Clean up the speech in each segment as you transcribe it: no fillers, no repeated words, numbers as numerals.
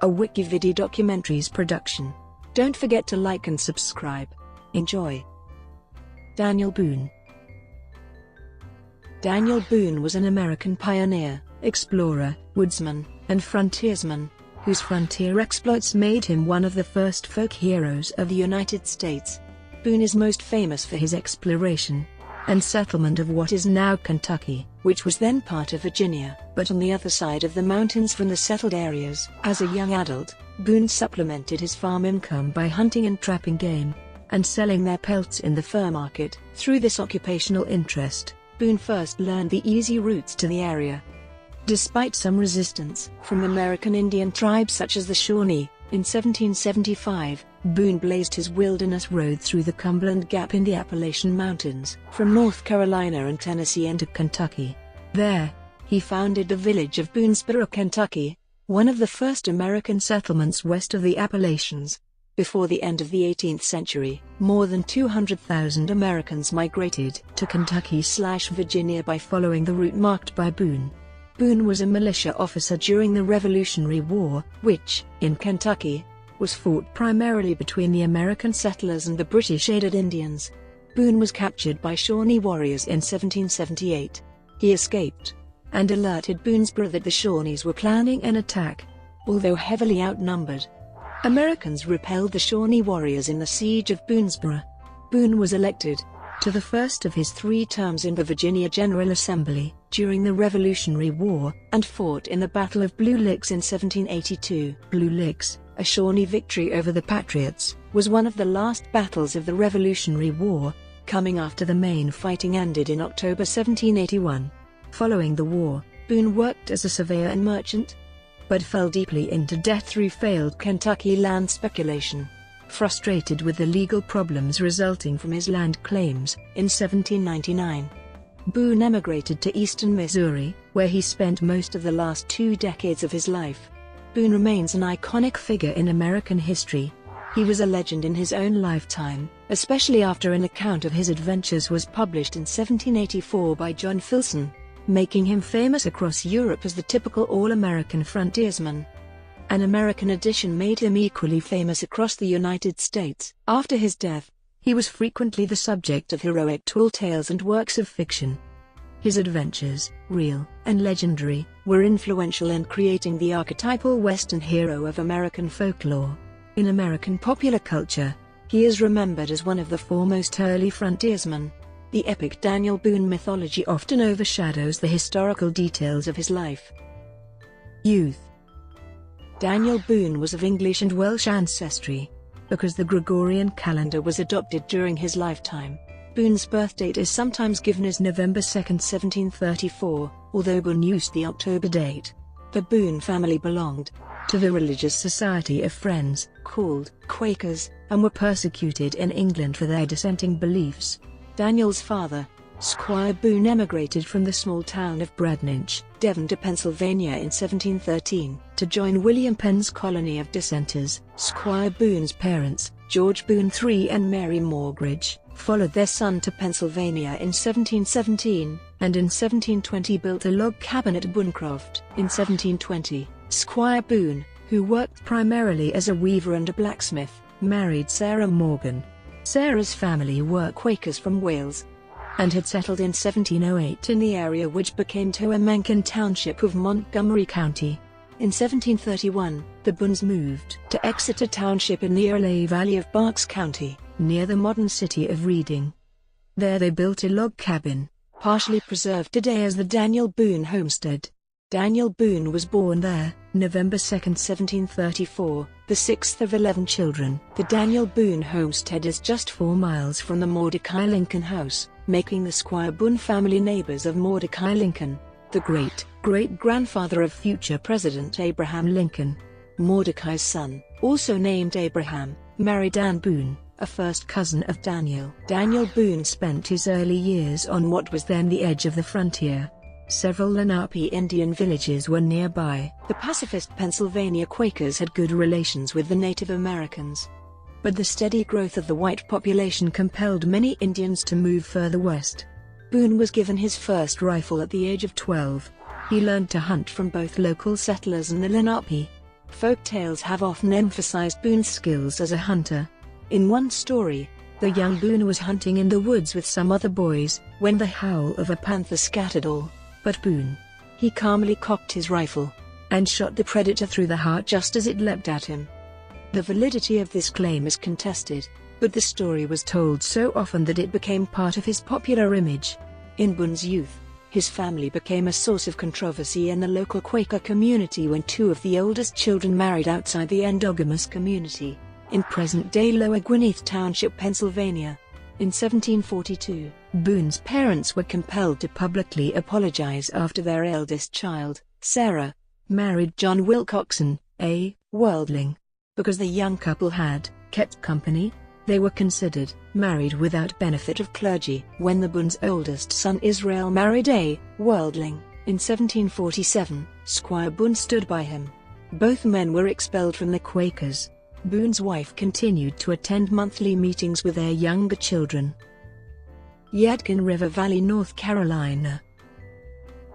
a WikiVidi documentaries production. Don't forget to like and subscribe. Enjoy. Daniel Boone. Daniel Boone was an American pioneer, explorer, woodsman, and frontiersman, whose frontier exploits made him one of the first folk heroes of the United States. Boone is most famous for his exploration and settlement of what is now Kentucky, which was then part of Virginia, but on the other side of the mountains from the settled areas. As a young adult, Boone supplemented his farm income by hunting and trapping game, and selling their pelts in the fur market. Through this occupational interest, Boone first learned the easy routes to the area. Despite some resistance from American Indian tribes such as the Shawnee, in 1775, Boone blazed his wilderness road through the Cumberland Gap in the Appalachian Mountains, from North Carolina and Tennessee into Kentucky. There, he founded the village of Boonesborough, Kentucky, one of the first American settlements west of the Appalachians. Before the end of the 18th century, more than 200,000 Americans migrated to Kentucky/Virginia by following the route marked by Boone. Boone was a militia officer during the Revolutionary War, which, in Kentucky, was fought primarily between the American settlers and the British-aided Indians. Boone was captured by Shawnee warriors in 1778. He escaped, and alerted Boonesborough that the Shawnees were planning an attack. Although heavily outnumbered, Americans repelled the Shawnee warriors in the siege of Boonesborough. Boone was elected to the first of his 3 terms in the Virginia General Assembly during the Revolutionary War, and fought in the Battle of Blue Licks in 1782. Blue Licks, a Shawnee victory over the Patriots, was one of the last battles of the Revolutionary War, coming after the main fighting ended in October 1781. Following the war, Boone worked as a surveyor and merchant, but fell deeply into debt through failed Kentucky land speculation. Frustrated with the legal problems resulting from his land claims, in 1799, Boone emigrated to eastern Missouri, where he spent most of the last 2 decades of his life. Boone remains an iconic figure in American history. He was a legend in his own lifetime, especially after an account of his adventures was published in 1784 by John Filson, making him famous across Europe as the typical all-American frontiersman. An American edition made him equally famous across the United States. After his death, he was frequently the subject of heroic tall tales and works of fiction. His adventures, real and legendary, were influential in creating the archetypal Western hero of American folklore. In American popular culture, he is remembered as one of the foremost early frontiersmen. The epic Daniel Boone mythology often overshadows the historical details of his life. Youth. Daniel Boone was of English and Welsh ancestry. Because the Gregorian calendar was adopted during his lifetime, Boone's birthdate is sometimes given as November 2, 1734, although Boone used the October date. The Boone family belonged to the religious society of Friends, called Quakers, and were persecuted in England for their dissenting beliefs. Daniel's father, Squire Boone, emigrated from the small town of Bradninch, Devon to Pennsylvania in 1713, to join William Penn's colony of dissenters. Squire Boone's parents, George Boone III and Mary Morgridge, followed their son to Pennsylvania in 1717, and in 1720 built a log cabin at Boonecroft. In 1720, Squire Boone, who worked primarily as a weaver and a blacksmith, married Sarah Morgan. Sarah's family were Quakers from Wales, and had settled in 1708 in the area which became Toamencon Township of Montgomery County. In 1731, the Boones moved to Exeter Township in the Earlay Valley of Berks County, near the modern city of Reading. There they built a log cabin, partially preserved today as the Daniel Boone Homestead. Daniel Boone was born there, November 2, 1734, the 6th of 11 children. The Daniel Boone Homestead is just 4 miles from the Mordecai Lincoln House, making the Squire Boone family neighbors of Mordecai Lincoln, the great-great-grandfather of future President Abraham Lincoln. Mordecai's son, also named Abraham, married Anne Boone, a first cousin of Daniel. Daniel Boone spent his early years on what was then the edge of the frontier. Several Lenape Indian villages were nearby. The pacifist Pennsylvania Quakers had good relations with the Native Americans, but the steady growth of the white population compelled many Indians to move further west. Boone was given his first rifle at the age of 12. He learned to hunt from both local settlers and the Lenape. Folk tales have often emphasized Boone's skills as a hunter. In one story, the young Boone was hunting in the woods with some other boys, when the howl of a panther scattered all but Boone. He calmly cocked his rifle and shot the predator through the heart just as it leapt at him. The validity of this claim is contested, but the story was told so often that it became part of his popular image. In Boone's youth, his family became a source of controversy in the local Quaker community when two of the oldest children married outside the endogamous community, in present-day Lower Gwinnett Township, Pennsylvania. In 1742, Boone's parents were compelled to publicly apologize after their eldest child, Sarah, married John Wilcoxon, a worldling. Because the young couple had kept company, they were considered married without benefit of clergy. When the Boone's oldest son Israel married a worldling, in 1747, Squire Boone stood by him. Both men were expelled from the Quakers. Boone's wife continued to attend monthly meetings with their younger children. Yadkin River Valley, North Carolina.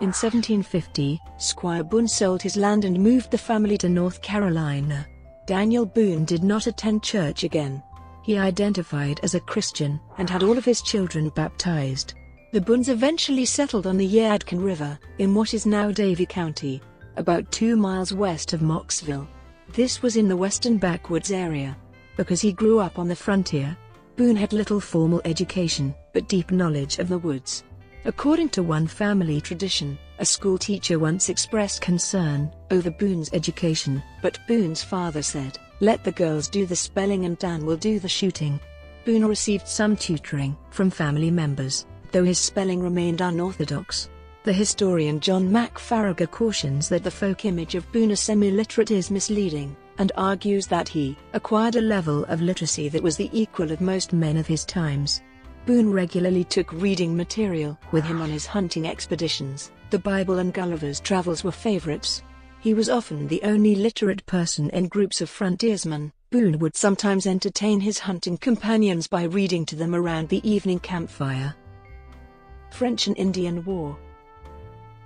In 1750, Squire Boone sold his land and moved the family to North Carolina. Daniel Boone did not attend church again. He identified as a Christian and had all of his children baptized. The Boones eventually settled on the Yadkin River, in what is now Davie County, about 2 miles west of Mocksville. This was in the western backwoods area. Because he grew up on the frontier, Boone had little formal education, but deep knowledge of the woods. According to one family tradition, a school teacher once expressed concern over Boone's education, but Boone's father said, "Let the girls do the spelling and Dan will do the shooting." Boone received some tutoring from family members, though his spelling remained unorthodox. The historian John MacFaragher cautions that the folk image of Boone as semi-literate is misleading, and argues that he acquired a level of literacy that was the equal of most men of his times. Boone regularly took reading material with him on his hunting expeditions. The Bible and Gulliver's Travels were favorites. He was often the only literate person in groups of frontiersmen. Boone would sometimes entertain his hunting companions by reading to them around the evening campfire. French and Indian War.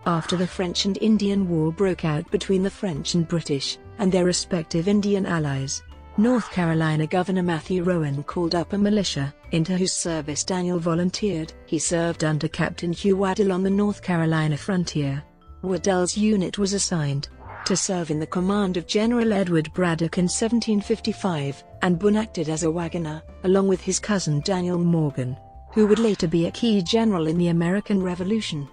After the French and Indian War broke out between the French and British, and their respective Indian allies, North Carolina Governor Matthew Rowan called up a militia, into whose service Daniel volunteered. He served under Captain Hugh Waddell on the North Carolina frontier. Waddell's unit was assigned to serve in the command of General Edward Braddock in 1755, and Boone acted as a wagoner, along with his cousin Daniel Morgan, who would later be a key general in the American Revolution.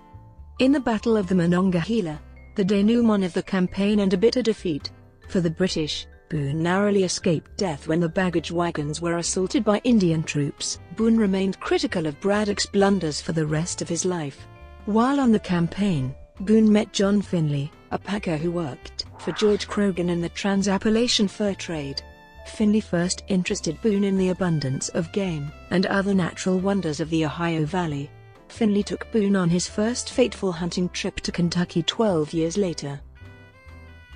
In the Battle of the Monongahela, the denouement of the campaign and a bitter defeat for the British, Boone narrowly escaped death when the baggage wagons were assaulted by Indian troops. Boone remained critical of Braddock's blunders for the rest of his life. While on the campaign, Boone met John Finley, a packer who worked for George Croghan in the trans-Appalachian fur trade. Finley first interested Boone in the abundance of game and other natural wonders of the Ohio Valley. Finley took Boone on his first fateful hunting trip to Kentucky 12 years later.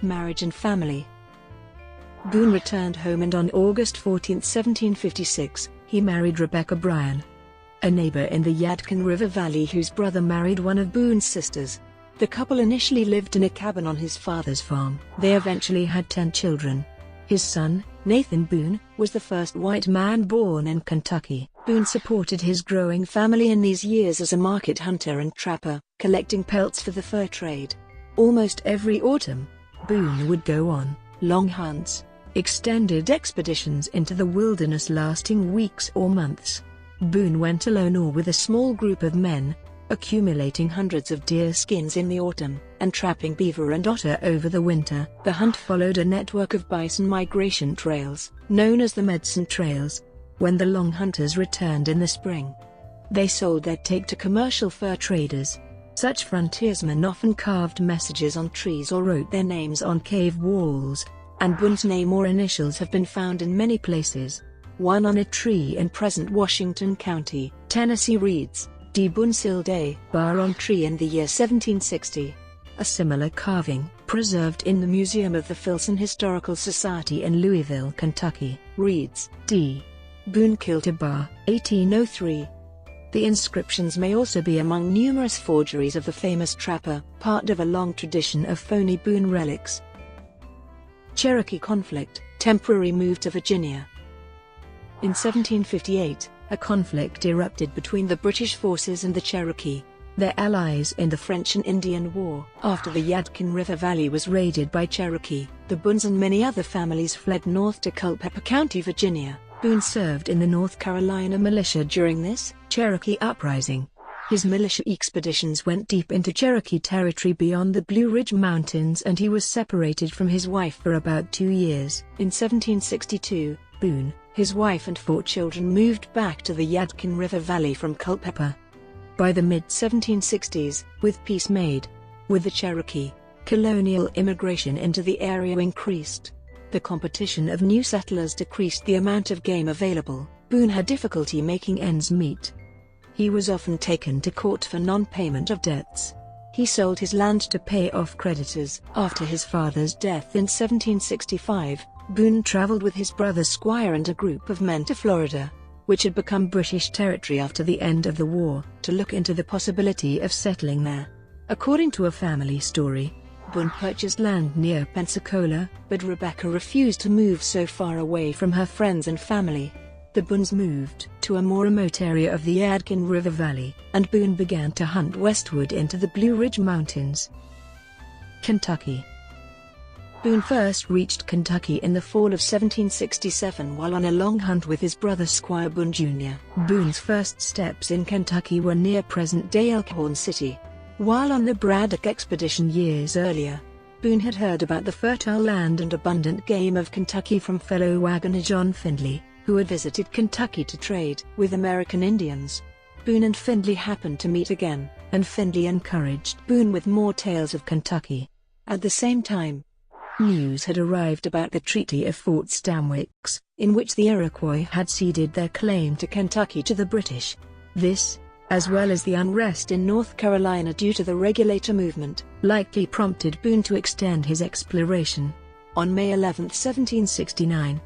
Marriage and family. Boone returned home, and on August 14, 1756, he married Rebecca Bryan, a neighbor in the Yadkin River Valley whose brother married one of Boone's sisters. The couple initially lived in a cabin on his father's farm. They eventually had 10 children. His son, Nathan Boone, was the first white man born in Kentucky. Boone supported his growing family in these years as a market hunter and trapper, collecting pelts for the fur trade. Almost every autumn, Boone would go on long hunts, extended expeditions into the wilderness lasting weeks or months. Boone went alone or with a small group of men, accumulating hundreds of deer skins in the autumn, and trapping beaver and otter over the winter. The hunt followed a network of bison migration trails, known as the Medicine Trails. When the long hunters returned in the spring, they sold their take to commercial fur traders. Such frontiersmen often carved messages on trees or wrote their names on cave walls, and Boone's name or initials have been found in many places. One on a tree in present Washington County, Tennessee reads, "D. Boone Silday, bar on tree in the year 1760. A similar carving, preserved in the Museum of the Filson Historical Society in Louisville, Kentucky, reads, D. Boone killed a bar, 1803. The inscriptions may also be among numerous forgeries of the famous trapper, part of a long tradition of phony Boone relics. Cherokee conflict, temporary move to Virginia. In 1758, a conflict erupted between the British forces and the Cherokee, their allies in the French and Indian War. After the Yadkin River Valley was raided by Cherokee, the Boones and many other families fled north to Culpeper County, Virginia. Boone served in the North Carolina militia during this Cherokee uprising. His militia expeditions went deep into Cherokee territory beyond the Blue Ridge Mountains, and he was separated from his wife for about 2 years. In 1762, Boone, his wife and 4 children moved back to the Yadkin River Valley from Culpeper. By the mid-1760s, with peace made with the Cherokee, colonial immigration into the area increased. The competition of new settlers decreased the amount of game available. Boone had difficulty making ends meet. He was often taken to court for non-payment of debts. He sold his land to pay off creditors. After his father's death in 1765, Boone traveled with his brother Squire and a group of men to Florida, which had become British territory after the end of the war, to look into the possibility of settling there. According to a family story, Boone purchased land near Pensacola, but Rebecca refused to move so far away from her friends and family. The Boones moved to a more remote area of the Yadkin River Valley, and Boone began to hunt westward into the Blue Ridge Mountains. Kentucky. Boone first reached Kentucky in the fall of 1767 while on a long hunt with his brother Squire Boone Jr. Boone's first steps in Kentucky were near present-day Elkhorn City. While on the Braddock expedition years earlier, Boone had heard about the fertile land and abundant game of Kentucky from fellow wagoner John Findley, who had visited Kentucky to trade with American Indians. Boone and Findley happened to meet again, and Findley encouraged Boone with more tales of Kentucky. At the same time, news had arrived about the Treaty of Fort Stanwix, in which the Iroquois had ceded their claim to Kentucky to the British. This, as well as the unrest in North Carolina due to the Regulator movement, likely prompted Boone to extend his exploration. On May 11, 1769,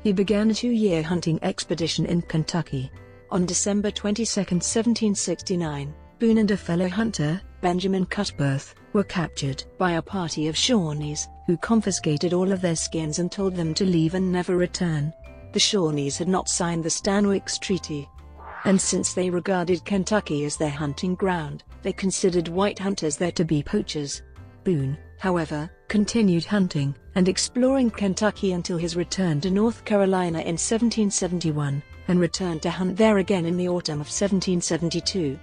he began a 2-year hunting expedition in Kentucky. On December 22, 1769, Boone and a fellow hunter, Benjamin Cutbirth, were captured by a party of Shawnees, who confiscated all of their skins and told them to leave and never return. The Shawnees had not signed the Stanwix Treaty, and since they regarded Kentucky as their hunting ground, they considered white hunters there to be poachers. Boone, however, continued hunting and exploring Kentucky until his return to North Carolina in 1771, and returned to hunt there again in the autumn of 1772.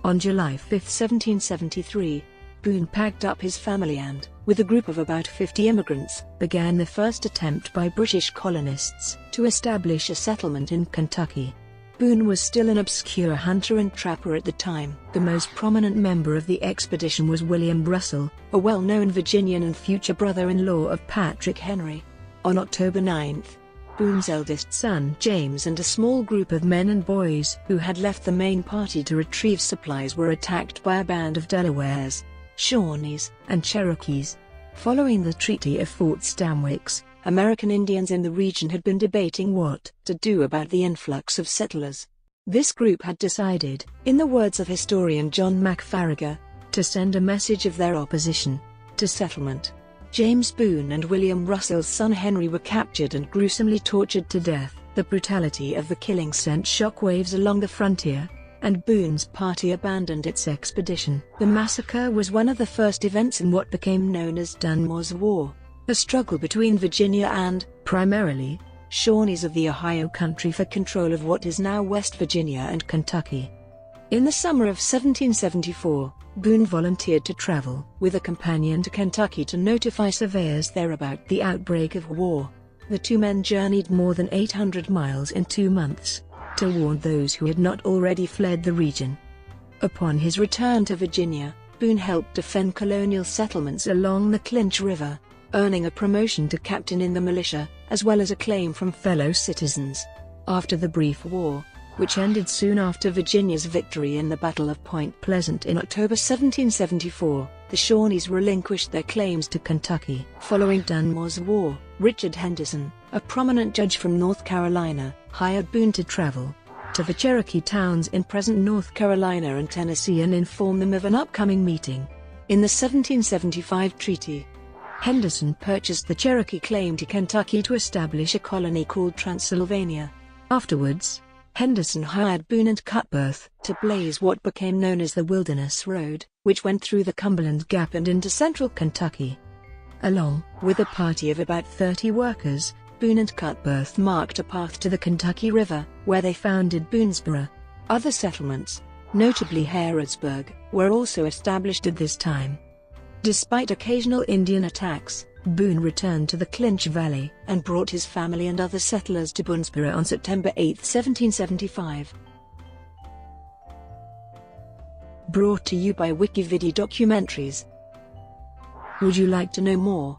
On July 5, 1773, Boone packed up his family and, with a group of about 50 immigrants, began the first attempt by British colonists to establish a settlement in Kentucky. Boone was still an obscure hunter and trapper at the time. The most prominent member of the expedition was William Russell, a well-known Virginian and future brother-in-law of Patrick Henry. On October 9, Boone's eldest son James and a small group of men and boys who had left the main party to retrieve supplies were attacked by a band of Delawares, Shawnees, and Cherokees. Following the Treaty of Fort Stanwix, American Indians in the region had been debating what to do about the influx of settlers. This group had decided, in the words of historian John McFarrager, to send a message of their opposition to settlement. James Boone and William Russell's son Henry were captured and gruesomely tortured to death. The brutality of the killing sent shockwaves along the frontier, and Boone's party abandoned its expedition. The massacre was one of the first events in what became known as Dunmore's War, a struggle between Virginia and, primarily, Shawnees of the Ohio Country for control of what is now West Virginia and Kentucky. In the summer of 1774, Boone volunteered to travel with a companion to Kentucky to notify surveyors there about the outbreak of war. The two men journeyed more than 800 miles in 2 months to warn those who had not already fled the region. Upon his return to Virginia, Boone helped defend colonial settlements along the Clinch River, earning a promotion to captain in the militia, as well as acclaim from fellow citizens. After the brief war, which ended soon after Virginia's victory in the Battle of Point Pleasant in October 1774, the Shawnees relinquished their claims to Kentucky. Following Dunmore's War, Richard Henderson, a prominent judge from North Carolina, hired Boone to travel to the Cherokee towns in present North Carolina and Tennessee and inform them of an upcoming meeting. In the 1775 treaty, Henderson purchased the Cherokee claim to Kentucky to establish a colony called Transylvania. Afterwards, Henderson hired Boone and Cutbirth to blaze what became known as the Wilderness Road, which went through the Cumberland Gap and into central Kentucky. Along with a party of about 30 workers, Boone and Cutbirth marked a path to the Kentucky River, where they founded Boonesborough. Other settlements, notably Harrodsburg, were also established at this time. Despite occasional Indian attacks, Boone returned to the Clinch Valley and brought his family and other settlers to Boonesborough on September 8, 1775. Brought to you by WikiVidi documentaries. Would you like to know more?